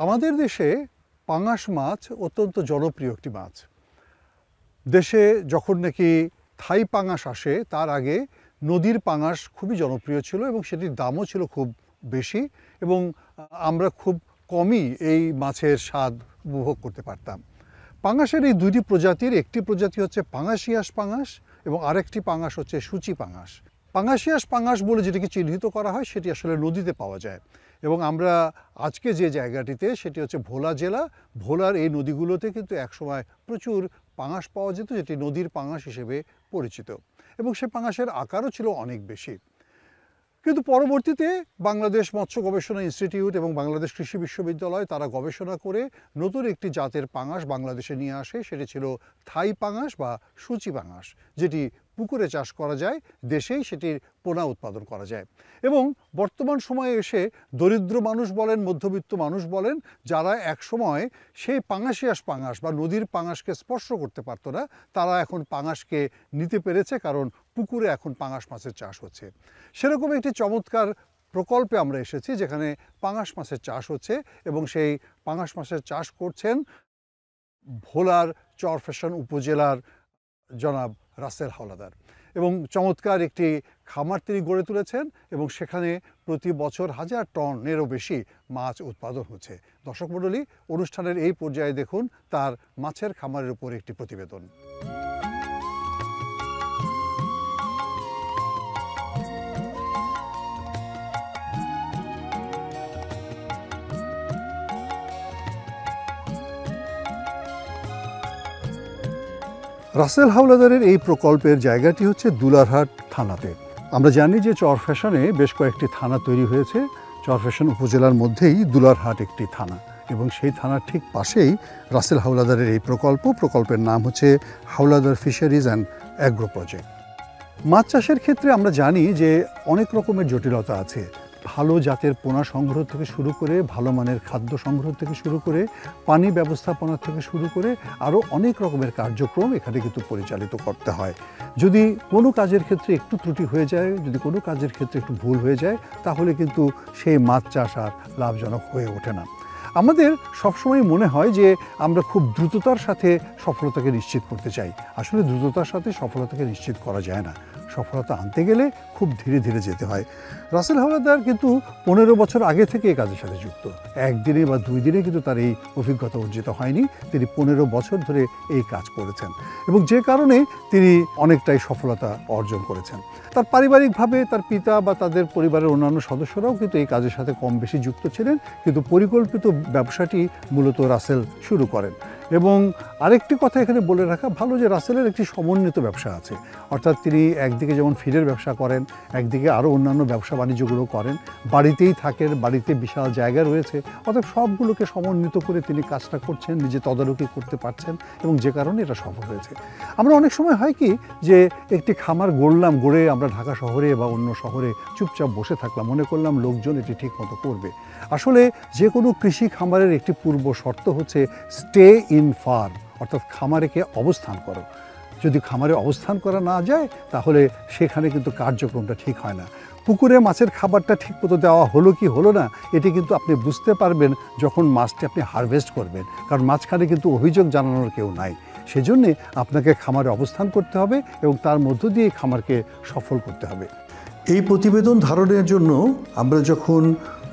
আমাদের দেশে পাঙাশ মাছ অত্যন্ত জনপ্রিয় একটি মাছ। দেশে যখন নাকি থাই পাঙাশ আসে তার আগে নদীর পাঙাশ খুবই জনপ্রিয় ছিল এবং সেটির দামও ছিল খুব বেশি এবং আমরা খুব কমই এই মাছের স্বাদ উপভোগ করতে পারতাম। পাঙাশের এই দুইটি প্রজাতির একটি প্রজাতি হচ্ছে পাঙাশিয়াস পাঙাশ এবং আরেকটি পাঙাশ হচ্ছে সূচি পাঙাশ। পাঙাশিয়াস পাঙাশ বলে যেটিকে চিহ্নিত করা হয় সেটি আসলে নদীতে পাওয়া যায় এবং আমরা আজকে যে জায়গাটিতে সেটি হচ্ছে ভোলা জেলা। ভোলার এই নদীগুলোতে কিন্তু একসময় প্রচুর পাঙাশ পাওয়া যেত, যেটি নদীর পাঙাশ হিসেবে পরিচিত এবং সে পাঙাশের আকারও ছিল অনেক বেশি। কিন্তু পরবর্তীতে বাংলাদেশ মৎস্য গবেষণা ইনস্টিটিউট এবং বাংলাদেশ কৃষি বিশ্ববিদ্যালয় তারা গবেষণা করে নতুন একটি জাতের পাঙাশ বাংলাদেশে নিয়ে আসে। সেটি ছিল থাই পাঙাশ বা সূচি পাঙাশ, যেটি পুকুরে চাষ করা যায়, দেশেই সেটির পোনা উৎপাদন করা যায়। এবং বর্তমান সময়ে এসে দরিদ্র মানুষ বলেন, মধ্যবিত্ত মানুষ বলেন, যারা একসময় সেই পাঙাশিয়াস পাঙাশ বা নদীর পাঙাশকে স্পর্শ করতে পারতো না, তারা এখন পাঙাশকে নিতে পেরেছে, কারণ পুকুরে এখন পাঙাশ মাছের চাষ হচ্ছে। সেরকম একটি চমৎকার প্রকল্পে আমরা এসেছি যেখানে পাঙাশ মাছের চাষ হচ্ছে এবং সেই পাঙাশ মাছের চাষ করছেন ভোলার চরফ্যাশন উপজেলার জনাব রাসেল হাওলাদার এবং চমৎকার একটি খামার তিনি গড়ে তুলেছেন এবং সেখানে প্রতি বছর 1000 টনেরও বেশি মাছ উৎপাদন হচ্ছে। দর্শক মণ্ডলী, অনুষ্ঠানের এই পর্যায়ে দেখুন তার মাছের খামারের উপর একটি প্রতিবেদন। রাসেল হাওলাদারের এই প্রকল্পের জায়গাটি হচ্ছে দুলারহাট থানাতে। আমরা জানি যে চরফ্যাশনে বেশ কয়েকটি থানা তৈরি হয়েছে। চরফ্যাশন উপজেলার মধ্যেই দুলারহাট একটি থানা এবং সেই থানার ঠিক পাশেই রাসেল হাওলাদারের এই প্রকল্পের নাম হচ্ছে Howlader fisheries and agro project. মাছ চাষের ক্ষেত্রে আমরা জানি যে অনেক রকমের জটিলতা আছে। ভালো জাতের পোনা সংগ্রহ থেকে শুরু করে, ভালো মানের খাদ্য সংগ্রহ থেকে শুরু করে, পানি ব্যবস্থাপনা থেকে শুরু করে আরও অনেক রকমের কার্যক্রম এখানে কিন্তু পরিচালিত করতে হয়। যদি কোনো কাজের ক্ষেত্রে একটু ত্রুটি হয়ে যায়, যদি কোনো কাজের ক্ষেত্রে একটু ভুল হয়ে যায়, তাহলে কিন্তু সেই মাছ চাষ আর লাভজনক হয়ে ওঠে না। আমাদের সবসময় মনে হয় যে আমরা খুব দ্রুততার সাথে সফলতাকে নিশ্চিত করতে চাই। আসলে দ্রুততার সাথে সফলতাকে নিশ্চিত করা যায় না। সফলতা আনতে গেলে খুব ধীরে ধীরে যেতে হয়। রাসেল হাওলাদার কিন্তু 15 বছর আগে থেকে এই কাজের সাথে যুক্ত। একদিনে বা 2 দিনে কিন্তু তার এই অভিজ্ঞতা অর্জিত হয়নি। তিনি 15 বছর ধরে এই কাজ করেছেন এবং যে কারণে তিনি অনেকটাই সফলতা অর্জন করেছেন। তার পারিবারিকভাবে তার পিতা বা তাদের পরিবারের অন্যান্য সদস্যরাও কিন্তু এই কাজের সাথে কম বেশি যুক্ত ছিলেন, কিন্তু পরিকল্পিত ব্যবসাটি মূলত রাসেল শুরু করেন। এবং আরেকটি কথা এখানে বলে রাখা ভালো যে রাসেলের একটি সমন্বিত ব্যবসা আছে, অর্থাৎ তিনি একদিকে যেমন ফিডের ব্যবসা করেন, একদিকে আরও অন্যান্য ব্যবসা বাণিজ্যগুলো করেন, বাড়িতেই থাকেন, বাড়িতে বিশাল জায়গা রয়েছে, অর্থাৎ সবগুলোকে সমন্বিত করে তিনি কাজটা করছেন, নিজে তদারকি করতে পারছেন এবং যে কারণে এটা সফল হয়েছে। আমরা অনেক সময় হয় কি যে একটি খামার গড়লাম, গড়ে আমরা ঢাকা শহরে বা অন্য শহরে চুপচাপ বসে থাকলাম, মনে করলাম লোকজন এটি ঠিক মতো করবে। আসলে যে কোনো কৃষি খামারের একটি পূর্ব শর্ত হচ্ছে স্টে ইন ফার্ম, অর্থাৎ খামারে অবস্থান করো। যদি খামারে অবস্থান করা না যায় তাহলে সেখানে কিন্তু কার্যক্রমটা ঠিক হয় না। পুকুরে মাছের খাবারটা ঠিক মতো দেওয়া হলো কি হলো না এটি কিন্তু আপনি বুঝতে পারবেন যখন মাছটি আপনি হারভেস্ট করবেন, কারণ মাঝখানে কিন্তু অভিযোগ জানানোর কেউ নাই। সেজন্যে আপনাকে খামারে অবস্থান করতে হবে এবং তার মধ্য দিয়ে খামারকে সফল করতে হবে। এই প্রতিবেদন ধারণের জন্য আমরা যখন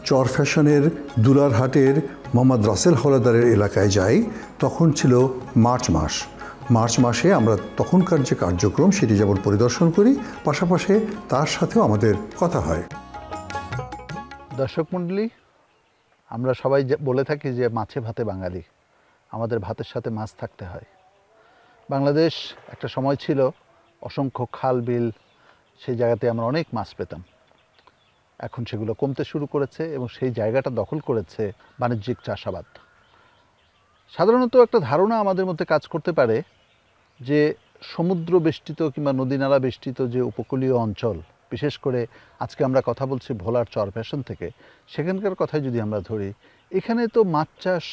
চরফ্যাশনের দুলারহাটের মোহাম্মদ রাসেল হাওলাদারের এলাকায় যাই তখন ছিল মার্চ মাসে আমরা তখনকার যে কার্যক্রম সেটি যেমন পরিদর্শন করি, পাশাপাশি তার সাথেও আমাদের কথা হয়। দর্শক মণ্ডলী, আমরা সবাই বলে থাকি যে মাছে ভাতে বাঙালি, আমাদের ভাতের সাথে মাছ থাকতে হয়। বাংলাদেশ একটা সময় ছিল অসংখ্য খাল বিল, সেই জায়গাতে আমরা অনেক মাছ পেতাম। এখন সেগুলো কমতে শুরু করেছে এবং সেই জায়গাটা দখল করেছে বাণিজ্যিক চাষাবাদ। সাধারণত একটা ধারণা আমাদের মধ্যে কাজ করতে পারে যে সমুদ্র বেষ্টিত কিংবা নদীনালা বেষ্টিত যে উপকূলীয় অঞ্চল, বিশেষ করে আজকে আমরা কথা বলছি ভোলার চরফ্যাশন থেকে, সেখানকার কথাই যদি আমরা ধরি, এখানে তো মাছ চাষ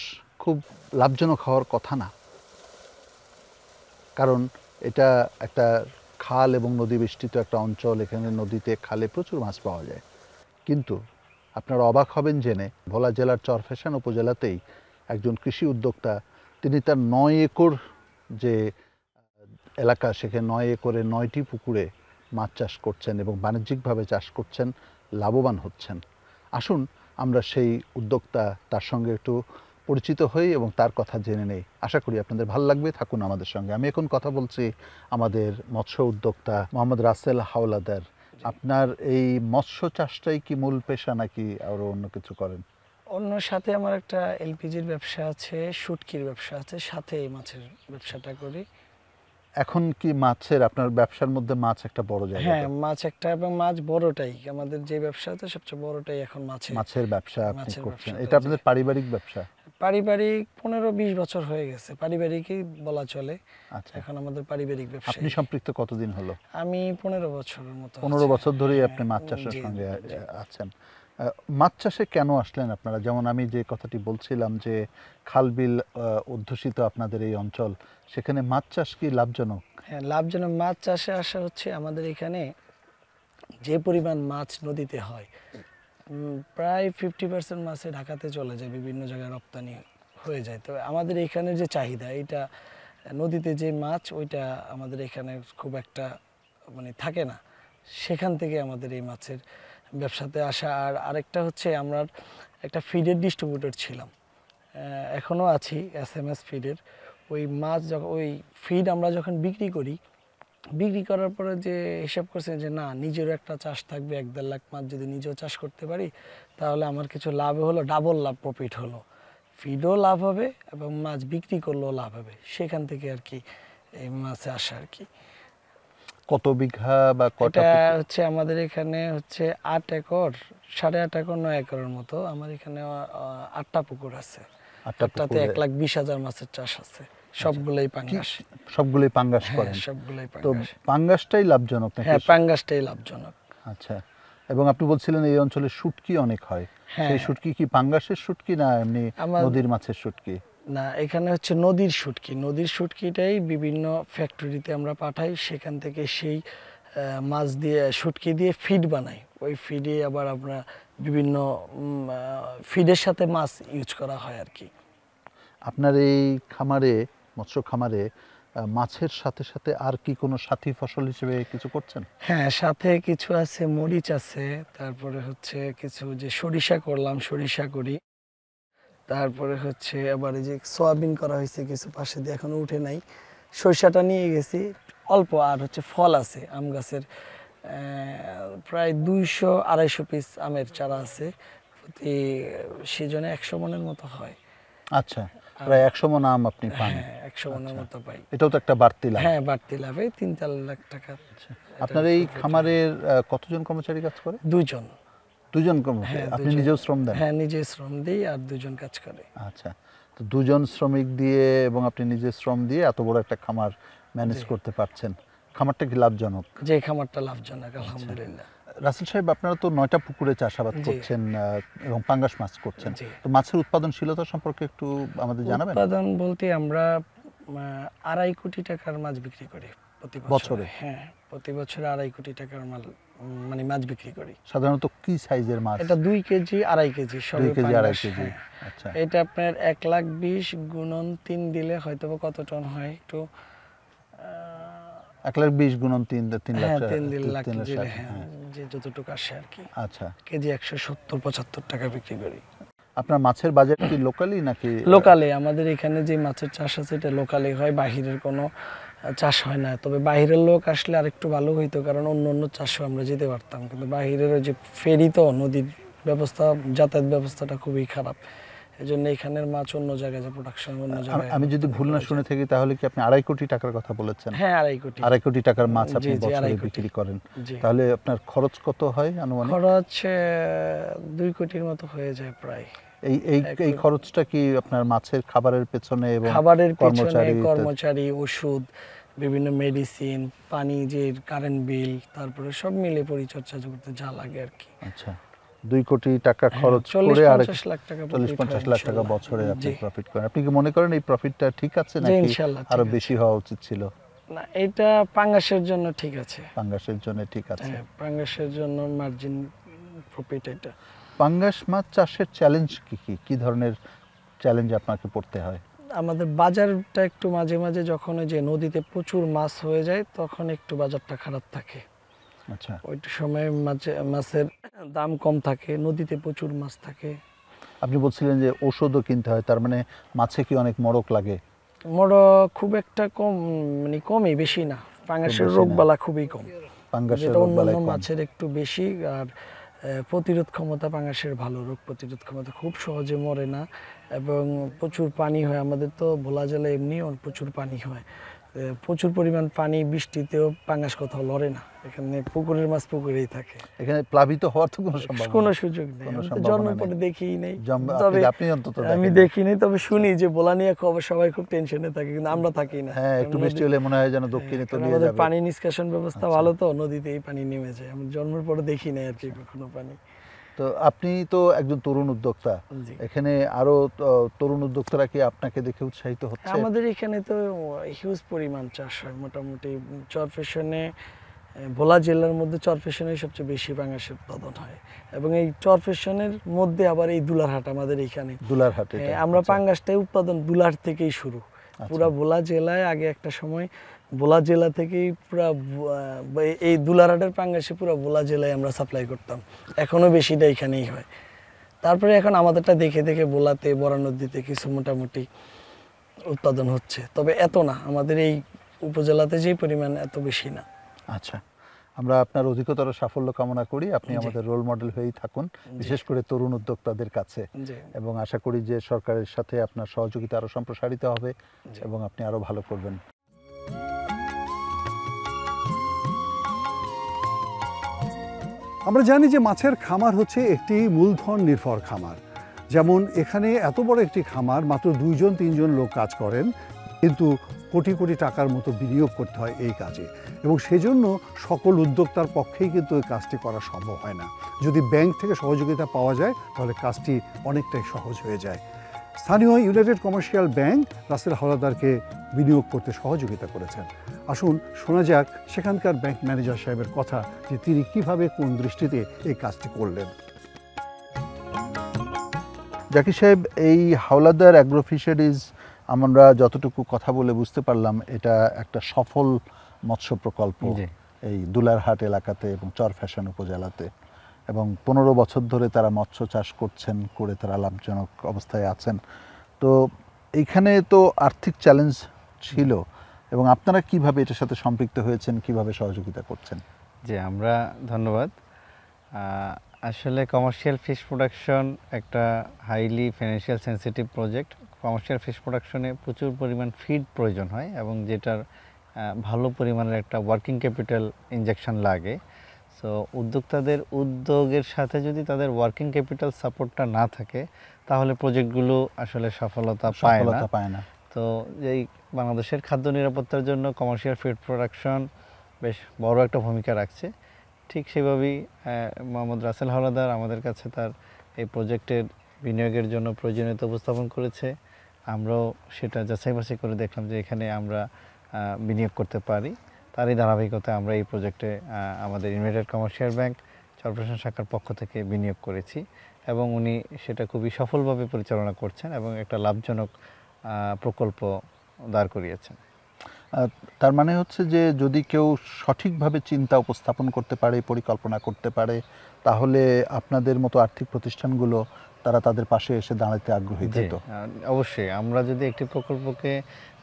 খুব লাভজনক হওয়ার কথা না, কারণ এটা একটা খাল এবং নদী বেষ্টিত একটা অঞ্চল। এখানে নদীতে খালে প্রচুর মাছ পাওয়া যায়, কিন্তু আপনারা অবাক হবেন জেনে ভোলা জেলার চরফ্যাশন উপজেলাতেই একজন কৃষি উদ্যোক্তা, তিনি তার 9 একর যে এলাকা, সেখানে 9 একরে 9টি পুকুরে মাছ চাষ করছেন এবং বাণিজ্যিকভাবে চাষ করছেন, লাভবান হচ্ছেন। আসুন আমরা সেই উদ্যোক্তা, তার সঙ্গে একটু পরিচিত হই এবং তার কথা জেনে নেই। আশা করি আপনাদের ভালো লাগবে, থাকুন আমাদের সঙ্গে। আমি এখন কথা বলছি আমাদের মৎস্য উদ্যোক্তা মোহাম্মদ রাসেল হাওলাদার। আপনার এই মৎস্য চাষটাই কি মূল পেশা নাকি আরও অন্য কিছু করেন? অন্য সাথে আমার একটা এলপিজির ব্যবসা আছে, শুটকির ব্যবসা আছে, সাথে এই মাছের ব্যবসাটা করি। এখন কি মাছের, আপনার ব্যবসার মধ্যে মাছ একটা বড় জায়গা? হ্যাঁ, মাছ একটা এবং মাছ বড়টাই আমাদের যে ব্যবসা আছে সবচেয়ে বড়টাই এখন মাছের ব্যবসা আপনি মাছের করছেন। ব্যবসাটা, এটা আপনাদের পারিবারিক ব্যবসা? পারিবারিক 15-20 বছর হয়ে গেছে, পারিবারিকই বলা চলে। আচ্ছা, এখন আমাদের পারিবারিক ব্যবসা। আপনি সম্পৃক্ত কতদিন হলো? আমি 15 বছরের মতো। 15 বছর ধরেই হ্যাঁ, আপনি মাছ চাষের জি, সঙ্গে জি। আছেন। মাছ চাষে কেন আসলেন আপনারা? যেমন আমি যে কথাটি বলছিলাম যে খাল বিল অধ্যুষিত আপনাদের এই অঞ্চল, সেখানে মাছ চাষ কি লাভজনক? হ্যাঁ, লাভজনক। মাছ চাষে আসা হচ্ছে আমাদের এখানে যে পরিমাণ মাছ নদীতে হয়, প্রায় 50% মাছে ঢাকাতে চলে যায়, বিভিন্ন জায়গায় রপ্তানি হয়ে যায়। তবে আমাদের এখানে যে চাহিদা, এটা নদীতে যে মাছ, ওইটা আমাদের এখানে খুব একটা মানে থাকে না। সেখান থেকে আমাদের এই মাছের ব্যবসাতে আসা। আর আরেকটা হচ্ছে, আমরা একটা ফিডের ডিস্ট্রিবিউটর ছিলাম, এখনও আছি, SMS ফিডের। ওই মাছ যখন, ওই ফিড আমরা যখন বিক্রি করি, বিক্রি করার পরে যে হিসাব করছেন যে না, নিজেরও একটা চাষ থাকবে, 1-1.5 লাখ মাছ যদি নিজেও চাষ করতে পারি, তাহলে আমার কিছু লাভ হলো, ডাবল লাভ, প্রফিট হলো, ফিডও লাভ হবে এবং মাছ বিক্রি করলেও লাভ হবে। সেখান থেকে আর কি এই মাছে আসা আর কি। কত বিঘা বা কটা? এটা হচ্ছে আমাদের এখানে হচ্ছে 8 একর, 8.5 একর, 9 একরের মতো। আমার এখানে 8টা পুকুর আছে। 8টাতে 1,20,000 মাছের চাষ আছে, সবগুলোই পাঙ্গাস। সবগুলোই পাঙ্গাস হ্যাঁ, করেন? সবগুলোই তো পাঙ্গাস। পাঙ্গাসটাই লাভজনক নাকি? হ্যাঁ, পাঙ্গাসটাই লাভজনক। আচ্ছা, এবং আপনি বলছিলেন এই অঞ্চলে শুটকি অনেক হয়। হ্যাঁ। সেই শুটকি কি পাঙ্গাসের শুটকি না এমনি নদীর মাছের শুটকি? না, এখানে হচ্ছে নদীর শুটকি। নদীর শুটকিটাই বিভিন্ন ফ্যাক্টরিতে আমরা পাঠাই, সেখান থেকে সেই মাছ দিয়ে, শুটকি দিয়ে ফিড বানাই। ওই ফিডে আবার আমরা বিভিন্ন ফিডের সাথে মাছ ইউজ করা হয় আর কি। আপনার এই খামারে, মৎস্য খামারে মাছের সাথে সাথে আর কি কোনো সাথী ফসল হিসেবে কিছু করছেন? হ্যাঁ, সাথে কিছু আছে, মরিচ আছে, তারপরে হচ্ছে কিছু যে সরিষা করলাম, সরিষা করি। তারপরে হচ্ছে আবার এই যে সয়াবিন করা হয়েছে কিছু পাশে দিয়ে, এখনো উঠে নাই। সরিষাটা নিয়ে গেছি অল্প। আর হচ্ছে ফল আছে, আম গাছের প্রায় 200-250 পিস আমের চারা আছে। প্রতি সিজনে 100 মনের মতো হয়। আচ্ছা, প্রায় 100 মণ আম আপনি পান? হ্যাঁ, 100 মনের মতো পাই। এটাও তো একটা বাড়তি লাভ। হ্যাঁ, বাড়তি লাভ। এই 3-4 লাখ টাকা। আপনার এই খামারের কতজন কর্মচারী কাজ করে? 2 জন। 2 জন কর্মচারী? হ্যাঁ, আপনি 2 জন। নিজেও শ্রম দেন? হ্যাঁ, নিজে শ্রম দিই আর 2 জন কাজ করে। আচ্ছা, তো 2 জন শ্রমিক দিয়ে এবং আপনি নিজে শ্রম দিয়ে এত বড় একটা খামার ম্যানেজ করতে পারছেন। খামারটা কি লাভজনক? যে খামারটা লাভজনক, আলহামদুলিল্লাহ। রাসেল সাহেব, আপনারা তো 9টা পুকুরে চাষাবাদ জি। করছেন এবং পাঙ্গাস মাছ করছেন। জি। তো মাছের উৎপাদনশীলতা সম্পর্কে একটু আমাদের জানাবেন? উৎপাদন বলতে আমরা 2.5 কোটি টাকার মাছ বিক্রি করি প্রতি বছরে। হ্যাঁ, প্রতি বছরে 2.5 কোটি টাকার মাল, মানে মাছ বিক্রি করি। সাধারণত কি সাইজের মাছ? এটা 2 কেজি, 2.5 কেজি, 2 সবই কেজি, পাঙ্গাস। 2.5 কেজি। হ্যাঁ। আচ্ছা, এটা আপনার 1,20,000 গুণন 3 দিলে হয়তো বা কত টন হয় একটু, 1,20,000 গুণন 3 লাখ। হ্যাঁ, 3 লাখ 3 দিলে, লাখ, হ্যাঁ, হ্যাঁ। যে যতটুকু আসে আর কি। আচ্ছা, কেজি 170-75 টাকা বিক্রি করি। আপনার মাছের বাজার কি লোকালি নাকি? লোকালে। আমাদের এখানে যে মাছের চাষ আছে এটা লোকালে হয়, বাহিরের কোনো চাষ হয় না। তবে বাহিরের লোক আসলে আরেকটু ভালো হইতো, কারণ অন্য চাষও আমরা যেতে পারতাম। কিন্তু বাহিরের ওই যে ফেরি, তো নদীর ব্যবস্থা, যাতায়াত ব্যবস্থাটা খুবই খারাপ। এই জন্য এখানের মাছ অন্য জায়গায় যে প্রোডাকশন, অন্য জায়গায়। আমি যদি ভুল না শুনে থাকি তাহলে কি আপনি 2.5 কোটি টাকার কথা বলেছেন? হ্যাঁ, 2.5 কোটি। 2.5 কোটি টাকার মাছ জি, আপনি জি, বছরে 2.5 কোটি। বিক্রি করেন। জি। তাহলে আপনার খরচ কত হয় আনুমানিক? খরচ 2 কোটির মতো হয়ে যায় প্রায়। এই খরচটা কি আপনার মাছের খাবারের পেছনে এবং খাবারের পেছনে, কর্মচারী, কর্মচারী, ওষুধ, বিভিন্ন মেডিসিন, পানি, যে কারেন্ট বিল, তারপরে সব মিলে পরিচর্যা করতে যা লাগে আর কি। আচ্ছা, 2 কোটি টাকা খরচ করে আর 40-50 লাখ টাকা, 40-50 লাখ টাকা বছরে আপনি জি। প্রফিট করেন। আপনি কি মনে করেন এই প্রফিটটা ঠিক আছে জি, নাকি ইনশাআল্লাহ ঠিক আরো আছে। বেশি হওয়া উচিত ছিল? না, এটা পাঙ্গাসের জন্য ঠিক আছে। পাঙ্গাসের জন্য ঠিক আছে। হ্যাঁ, পাঙ্গাসের জন্য মার্জিন প্রফিট এটা। পাঙ্গাস মাছ চাষের চ্যালেঞ্জ কি কি কি ধরনের চ্যালেঞ্জ আপনাকে পড়তে হয়? আমাদের বাজারটা একটু মাঝে মাঝে যখন ওই যে নদীতে প্রচুর মাছ হয়ে যায় তখন একটু বাজারটা খারাপ থাকে। আচ্ছা, ওই সময় মাছের দাম কম থাকে, নদীতে প্রচুর মাছ থাকে। আপনি বলছিলেন যে ওষুধও কিনতে হয়, তার মানে মাছে কি অনেক মড়ক লাগে? খুব একটা কম, মানে কমই, বেশি না। পাঙ্গাসের বেশি না। রোগবালা খুবই কম, পাঙ্গাসের যেটা রোগবালাই অন্যান্য কম। মাছের একটু বেশি। আর প্রতিরোধ ক্ষমতা পাঙ্গাসের ভালো, রোগ প্রতিরোধ ক্ষমতা, খুব সহজে মরে না এবং প্রচুর পানি হয়। আমাদের তো ভোলা জেলায় এমনিও প্রচুর পানি হয়, প্রচুর পরিমাণ পানি, বৃষ্টিতেও পাঙ্গাস কোথাও লড়ে না। এখানে পুকুরের মাছ পুকুরেই থাকে, এখানে প্লাবিত হওয়ার তো কোনো সম্ভাবনা কোনো সুযোগ নেই। কোনো আমি তো সম্ভাবনা জন্ম নেই। পরে দেখিই নেই, আপনি- তবে আপনি অন্তত আমি দেখেননি। দেখিনি, তবে শুনি যে ভোলা নিয়ে খবর, সবাই খুব টেনশনে থাকে, কিন্তু আমরা থাকি না। হ্যাঁ, একটু বৃষ্টি হলে মনে হয় যেন দক্ষিণে কারণ তলিয়ে আমাদের যাবে। পানি নিষ্কাশন ব্যবস্থা আচ্ছা। ভালো, তো নদীতে এই পানি নেমে যায়। আমি জন্মের পরে দেখি নাই আর কি কখনো পানি। তো আপনি তো একজন তরুণ উদ্যোক্তা, জি। এখানে আরো তরুণ উদ্যোক্তারা কি আপনাকে দেখে উৎসাহিত হচ্ছে? আমাদের এখানে তো হিউজ পরিমাণ চাষ হয় মোটামুটি। চরফ্যাশনে, ভোলা জেলার মধ্যে চরফ্যাশনে সবচেয়ে বেশি পাঙ্গাসের উৎপাদন হয় এবং এই চরফ্যাশনের মধ্যে আবার এই দুলারহাট আমাদের এখানে। দুলারহাট এটা? আমরা আচ্ছা। পাঙ্গাসটাই উৎপাদন দুলারহাট থেকেই শুরু। পুরা ভোলা জেলায় আগে একটা সময় ভোলা জেলা থেকেই পুরা এই দুলারহাটের পাঙ্গাসে পুরা ভোলা জেলায় আমরা সাপ্লাই করতাম। এখনো বেশিটা এখানেই হয়। তারপরে এখন আমাদেরটা দেখে দেখে ভোলাতে, বরা নদীতে কিছু মোটামুটি উৎপাদন হচ্ছে, তবে এত না। আমাদের এই উপজেলাতে যে পরিমাণ, এত বেশি না। আচ্ছা, আমরা আপনার অধিকতর সাফল্য কামনা করি। আপনি জি। আমাদের রোল মডেল হয়েই থাকুন, বিশেষ করে তরুণ উদ্যোক্তাদের কাছে। জি। এবং আশা করি যে সরকারের সাথে আপনার সহযোগিতা আরো সম্প্রসারিত হবে জি। এবং আপনি আরো ভালো করবেন। আমরা জানি যে মাছের খামার হচ্ছে একটি মূলধন নির্ভর খামার। যেমন এখানে এত বড় একটি খামার, মাত্র 2-3জন লোক কাজ করেন, কিন্তু কোটি কোটি টাকার মতো বিনিয়োগ করতে হয় এই কাজে, এবং সেজন্য সকল উদ্যোক্তার পক্ষেই কিন্তু এই কাজটি করা সম্ভব হয় না। যদি ব্যাংক থেকে সহযোগিতা পাওয়া যায় তাহলে কাজটি অনেকটাই সহজ হয়ে যায়। স্থানীয় ইউনাইটেড কমার্শিয়াল ব্যাংক রাসেল হাওলাদারকে বিনিয়োগ করতে সহযোগিতা করেছেন। আসুন শোনা যাক সেখানকার ব্যাংক ম্যানেজার সাহেবের কথা, যে তিনি কিভাবে, কোন দৃষ্টিতে এই কাজটি করলেন। জাকির সাহেব, এই হাওলাদার অ্যাগ্রো ফিশারিজ আমরা যতটুকু কথা বলে বুঝতে পারলাম এটা একটা সফল মৎস্য প্রকল্প এই দুলারহাট এলাকাতে এবং চরফ্যাশন উপজেলাতে, এবং 15 বছর ধরে তারা মৎস্য চাষ করছেন, করে তারা লাভজনক অবস্থায় আছেন। তো এইখানে তো আর্থিক চ্যালেঞ্জ ছিল, এবং আপনারা কিভাবে এটার সাথে সম্পৃক্ত হয়েছেন, কিভাবে সহযোগিতা করছেন? জি, আমরা ধন্যবাদ। আসলে কমার্শিয়াল ফিশ প্রোডাকশন একটা highly financial sensitive project. Commercial fish প্রোডাকশনে প্রচুর পরিমাণ ফিড প্রয়োজন হয় এবং যেটার ভালো পরিমাণের একটা ওয়ার্কিং ক্যাপিটাল ইনজেকশন লাগে। সো উদ্যোক্তাদের উদ্যোগের সাথে যদি তাদের ওয়ার্কিং ক্যাপিটাল সাপোর্টটা না থাকে তাহলে প্রজেক্টগুলো আসলে সফলতা পায় না। তো এই বাংলাদেশের খাদ্য নিরাপত্তার জন্য কমার্শিয়াল ফিড প্রোডাকশন বেশ বড় একটা ভূমিকা রাখছে। ঠিক সেভাবেই মোহাম্মদ রাসেল হাওলাদার আমাদের কাছে তার এই প্রজেক্টের বিনিয়োগের জন্য প্রয়োজনীয়তা উপস্থাপন করেছে। আমরাও সেটা যাচাই বাছাই করে দেখলাম যে এখানে আমরা বিনিয়োগ করতে পারি। তারই ধারাবাহিকতায় আমরা এই প্রজেক্টে আমাদের ইউনাইটেড কমার্শিয়াল ব্যাংক চরফ্যাশন শাখার পক্ষ থেকে বিনিয়োগ করেছি এবং উনি সেটা খুবই সফলভাবে পরিচালনা করছেন এবং একটা লাভজনক প্রকল্প দাঁড় করিয়েছেন। তার মানে হচ্ছে যে যদি কেউ সঠিকভাবে চিন্তা উপস্থাপন করতে পারে, পরিকল্পনা করতে পারে, তাহলে আপনাদের মতো আর্থিক প্রতিষ্ঠানগুলো তারা তাদের পাশে এসে দাঁড়াতে আগ্রহী। তো অবশ্যই আমরা যদি একটি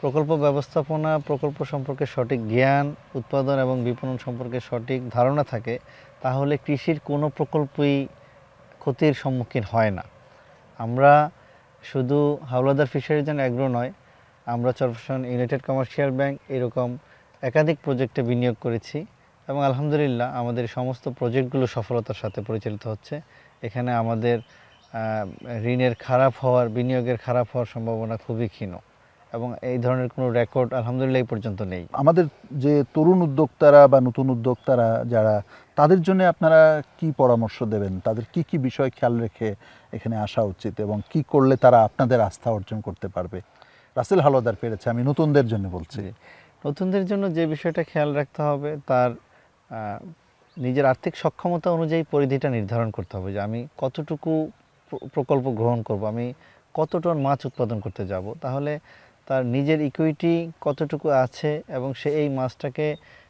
প্রকল্প ব্যবস্থাপনা, প্রকল্প সম্পর্কে সঠিক জ্ঞান, উৎপাদন এবং বিপণন সম্পর্কে সঠিক ধারণা থাকে, তাহলে কৃষির কোনো প্রকল্পই ক্ষতির সম্মুখীন হয় না। আমরা শুধু হাওলাদার ফিশারিজ অ্যান্ড অ্যাগ্রো নয়, আমরা চরফ্যাশন, ইউনাইটেড কমার্শিয়াল ব্যাংক এরকম একাধিক প্রজেক্টে বিনিয়োগ করেছি এবং আলহামদুলিল্লাহ আমাদের সমস্ত প্রজেক্টগুলো সফলতার সাথে পরিচালিত হচ্ছে। এখানে আমাদের ঋণের খারাপ হওয়ার, বিনিয়োগের খারাপ হওয়ার সম্ভাবনা খুবই ক্ষীণ এবং এই ধরনের কোনো রেকর্ড আলহামদুলিল্লাহ এই পর্যন্ত নেই। আমাদের যে তরুণ উদ্যোক্তারা বা নতুন উদ্যোক্তারা যারা, তাদের জন্য আপনারা কি পরামর্শ দেবেন? তাদের কি কি বিষয় খেয়াল রেখে এখানে আসা উচিত এবং কি করলে তারা আপনাদের আস্থা অর্জন করতে পারবে? রাসেল হাওলাদার পেরেছে, আমি নতুনদের জন্য বলছি। নতুনদের জন্য যে বিষয়টা খেয়াল রাখতে হবে, তার নিজের আর্থিক সক্ষমতা অনুযায়ী পরিধিটা নির্ধারণ করতে হবে যে আমি কতটুকু প্রকল্প গ্রহণ করব, আমি কত টন মাছ উৎপাদন করতে যাব, তাহলে তার নিজের ইকুইটি কতটুকু আছে এবং সে এই মাছটাকে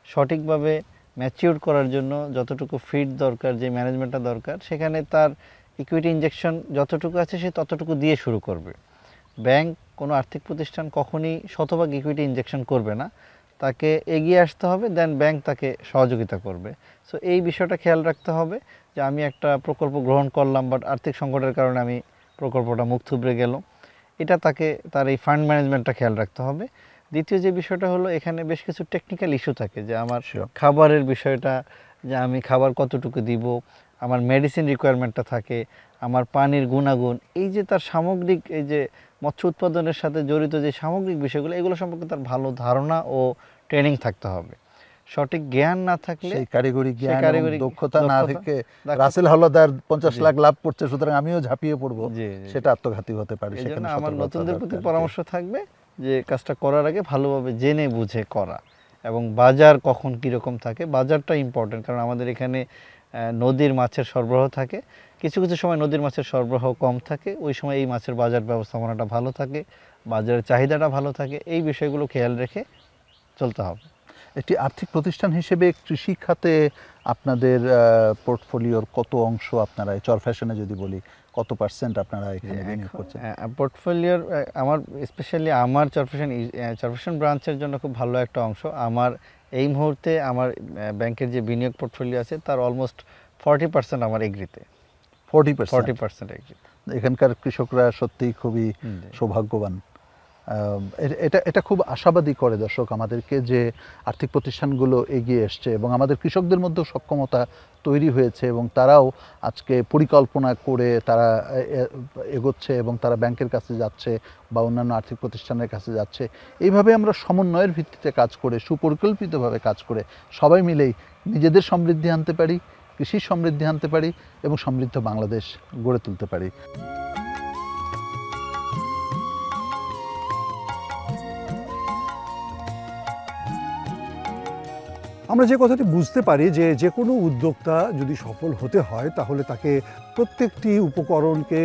সঠিকভাবে ম্যাচিউর করার জন্য যতটুকু ফিড দরকার, যে ম্যানেজমেন্টটা দরকার, সেখানে তার ইকুইটি ইনজেকশন যতটুকু আছে সে ততটুকু দিয়ে শুরু করবে। ব্যাংক, কোনো আর্থিক প্রতিষ্ঠান কখনই শতভাগ ইকুইটি ইনজেকশন করবে না, তাকে এগিয়ে আসতে হবে, দেন ব্যাংক তাকে সহযোগিতা করবে। সো এই বিষয়টা খেয়াল রাখতে হবে যে আমি একটা প্রকল্প গ্রহণ করলাম বাট আর্থিক সংকটের কারণে আমি প্রকল্পটা মুখ থুবড়ে গেল, এটা তাকে তার এই ফান্ড ম্যানেজমেন্টটা খেয়াল রাখতে হবে। দ্বিতীয় যে বিষয়টা হলো, এখানে বেশ কিছু টেকনিক্যাল ইস্যু থাকে যে আমার খাবারের বিষয়টা, যে আমি খাবার কতটুকু দিব, আমার মেডিসিন রিকোয়ারমেন্টটা থাকে, আমার পানির গুণাগুণ, এই যে তার সামগ্রিক, এই যে মৎস্য উৎপাদনের সাথে জড়িত যে সামগ্রিক বিষয়গুলো, এগুলো সম্পর্কে তার ভালো ধারণা ও ট্রেনিং থাকতে হবে। সঠিক জ্ঞান না থাকলে, সেই কারিগরি জ্ঞান এবং কারিগরি দক্ষতা না থেকে রাসেল হাওলাদার 50 লাখ লাভ করছে সুতরাং আমিও ঝাঁপিয়ে পড়বো, জি, সেটা আত্মঘাতী হতে পারে। এই জন্য সেখানে আমার সতর্কতা নতুনদের প্রতি দরকার। পরামর্শ থাকবে যে কাজটা করার আগে ভালোভাবে জেনে বুঝে করা, এবং বাজার কখন কীরকম থাকে, বাজারটা ইম্পর্টেন্ট। কারণ আমাদের এখানে নদীর মাছের সরবরাহ থাকে, কিছু কিছু সময় নদীর মাছের সরবরাহ কম থাকে, ওই সময় এই মাছের বাজার ব্যবস্থাপনাটা ভালো থাকে, বাজারের চাহিদাটা ভালো থাকে, এই বিষয়গুলো খেয়াল রেখে চলতে হবে। একটি আর্থিক প্রতিষ্ঠান হিসেবে কৃষি খাতে আপনাদের পোর্টফোলিওর কত অংশ আপনারা, চর ফ্যাশনে যদি বলি, কত পার্সেন্ট আপনারা এখানে বিনিয়োগ করছেন? পোর্টফোলিওর আমার স্পেশালি আমার চরফ্যাশন ব্রাঞ্চের জন্য খুব ভালো একটা অংশ। আমার এই মুহূর্তে আমার ব্যাংকের যে বিনিয়োগ পোর্টফোলিও আছে তার অলমোস্ট 40% আমার এগ্রিতে। 40% এগ্রিতে। এখানকার কৃষকরা সত্যিই খুবই সৌভাগ্যবান। এটা খুব আশাবাদী করে দর্শক আমাদেরকে যে আর্থিক প্রতিষ্ঠানগুলো এগিয়ে এসছে এবং আমাদের কৃষকদের মধ্যেও সক্ষমতা তৈরি হয়েছে এবং তারাও আজকে পরিকল্পনা করে তারা এগোচ্ছে এবং তারা ব্যাংকের কাছে যাচ্ছে বা অন্যান্য আর্থিক প্রতিষ্ঠানের কাছে যাচ্ছে। এইভাবে আমরা সমন্বয়ের ভিত্তিতে কাজ করে, সুপরিকল্পিতভাবে কাজ করে সবাই মিলেই নিজেদের সমৃদ্ধি আনতে পারি, কৃষির সমৃদ্ধি আনতে পারি এবং সমৃদ্ধ বাংলাদেশ গড়ে তুলতে পারি। আমরা যে কথাটি বুঝতে পারি যে যে কোনো উদ্যোক্তা যদি সফল হতে হয় তাহলে তাকে প্রত্যেকটি উপকরণকে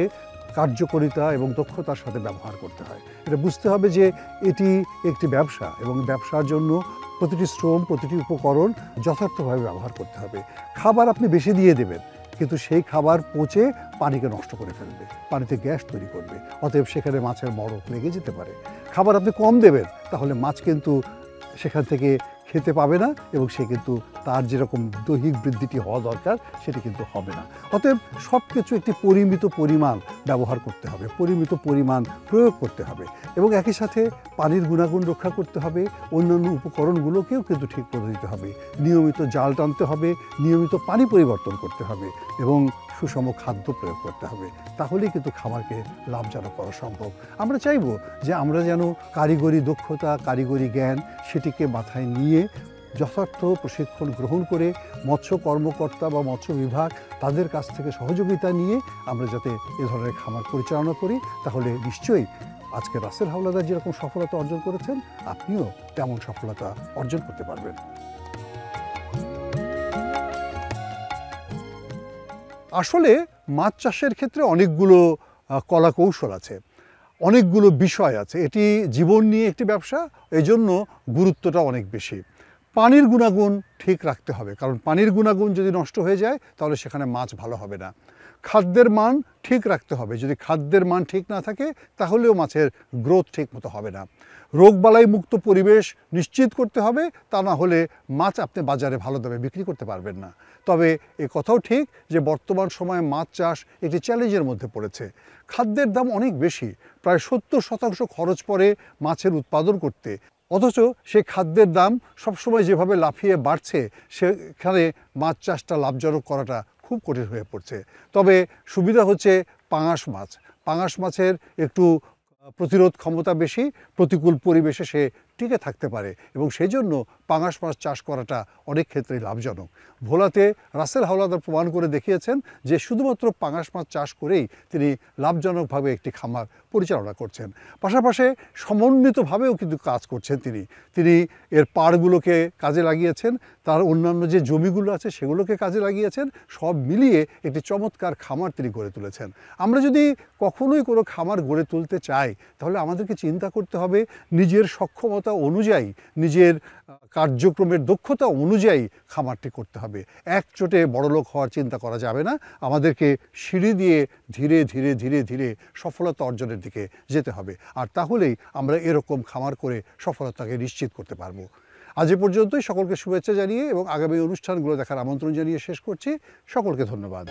কার্যকারিতা এবং দক্ষতার সাথে ব্যবহার করতে হয়। এটা বুঝতে হবে যে এটি একটি ব্যবসা এবং ব্যবসার জন্য প্রতিটি শ্রম, প্রতিটি উপকরণ যথার্থভাবে ব্যবহার করতে হবে। খাবার আপনি বেশি দিয়ে দেবেন কিন্তু সেই খাবার পচে পানিকে নষ্ট করে ফেলবে, পানিতে গ্যাস তৈরি করবে, অতএব সেখানে মাছের মড়ক লেগে যেতে পারে। খাবার আপনি কম দেবেন তাহলে মাছ কিন্তু সেখান থেকে খেতে পাবে না এবং সে কিন্তু তার যেরকম দৈহিক বৃদ্ধিটি হওয়া দরকার সেটি কিন্তু হবে না। অতএব সব কিছু একটি পরিমিত পরিমাণ ব্যবহার করতে হবে, পরিমিত পরিমাণ প্রয়োগ করতে হবে এবং একই সাথে পানির গুণাগুণ রক্ষা করতে হবে, অন্যান্য উপকরণগুলোকেও কিন্তু ঠিক করে দিতে হবে, নিয়মিত জাল টানতে হবে, নিয়মিত পানি পরিবর্তন করতে হবে এবং সুষম খাদ্য প্রয়োগ করতে হবে। তাহলেই কিন্তু খাবারকে লাভজনক করা সম্ভব। আমরা চাইব যে আমরা যেন কারিগরি দক্ষতা, কারিগরি জ্ঞান সেটিকে মাথায় নিয়ে যথার্থ প্রশিক্ষণ গ্রহণ করে মৎস্য কর্মকর্তা বা মৎস্য বিভাগ তাদের কাছ থেকে সহযোগিতা নিয়ে আমরা যাতে এ ধরনের খামার পরিচালনা করি, তাহলে নিশ্চয়ই আজকে রাসেল হাওলাদার যেরকম সফলতা অর্জন করেছেন আপনিও তেমন সফলতা অর্জন করতে পারবেন। আসলে মাছ চাষের ক্ষেত্রে অনেকগুলো কলা কৌশল আছে, অনেকগুলো বিষয় আছে। এটি জীবন নিয়ে একটি ব্যবসা, এজন্য গুরুত্বটা অনেক বেশি। পানির গুণাগুণ ঠিক রাখতে হবে, কারণ পানির গুণাগুণ যদি নষ্ট হয়ে যায় তাহলে সেখানে মাছ ভালো হবে না। খাদ্যের মান ঠিক রাখতে হবে, যদি খাদ্যের মান ঠিক না থাকে তাহলেও মাছের গ্রোথ ঠিক মতো হবে না। রোগবালাই মুক্ত পরিবেশ নিশ্চিত করতে হবে, তা না হলে মাছ আপনি বাজারে ভালো দামে বিক্রি করতে পারবেন না। তবে এ কথাও ঠিক যে বর্তমান সময়ে মাছ চাষ একটি চ্যালেঞ্জের মধ্যে পড়েছে। খাদ্যের দাম অনেক বেশি, প্রায় 70% খরচ পড়ে মাছের উৎপাদন করতে, অথচ সেই খাদ্যের দাম সবসময় যেভাবে লাফিয়ে বাড়ছে সেখানে মাছ চাষটা লাভজনক করাটা খুব কঠিন হয়ে পড়ছে। তবে সুবিধা হচ্ছে পাঙাশ মাছ। পাঙাশ মাছের একটু প্রতিরোধ ক্ষমতা বেশি, প্রতিকূল পরিবেশে সে টিকে থাকতে পারে এবং সেই জন্য পাঙাশ মাছ চাষ করাটা অনেক ক্ষেত্রেই লাভজনক। ভোলাতে রাসেল হাওলাদার প্রমাণ করে দেখিয়েছেন যে শুধুমাত্র পাঙাশ মাছ চাষ করেই তিনি লাভজনকভাবে একটি খামার পরিচালনা করছেন। পাশাপাশি সমন্বিতভাবেও কিন্তু কাজ করছেন তিনি এর পাড়গুলোকে কাজে লাগিয়েছেন, তার অন্যান্য যে জমিগুলো আছে সেগুলোকে কাজে লাগিয়েছেন, সব মিলিয়ে একটি চমৎকার খামার তিনি গড়ে তুলেছেন। আমরা যদি কখনোই কোনো খামার গড়ে তুলতে চাই তাহলে আমাদেরকে চিন্তা করতে হবে নিজের সক্ষমতা অনুযায়ী, নিজের কার্যক্রমের দক্ষতা অনুযায়ী খামারটি করতে হবে। একচোটে বড়লোক হওয়ার চিন্তা করা যাবে না, আমাদেরকে সিঁড়ি দিয়ে ধীরে ধীরে ধীরে ধীরে সফলতা অর্জনের দিকে যেতে হবে। আর তাহলেই আমরা এরকম খামার করে সফলতাকে নিশ্চিত করতে পারবো। আজ এ পর্যন্তই, সকলকে শুভেচ্ছা জানিয়ে এবং আগামী অনুষ্ঠানগুলো দেখার আমন্ত্রণ জানিয়ে শেষ করছি। সকলকে ধন্যবাদ।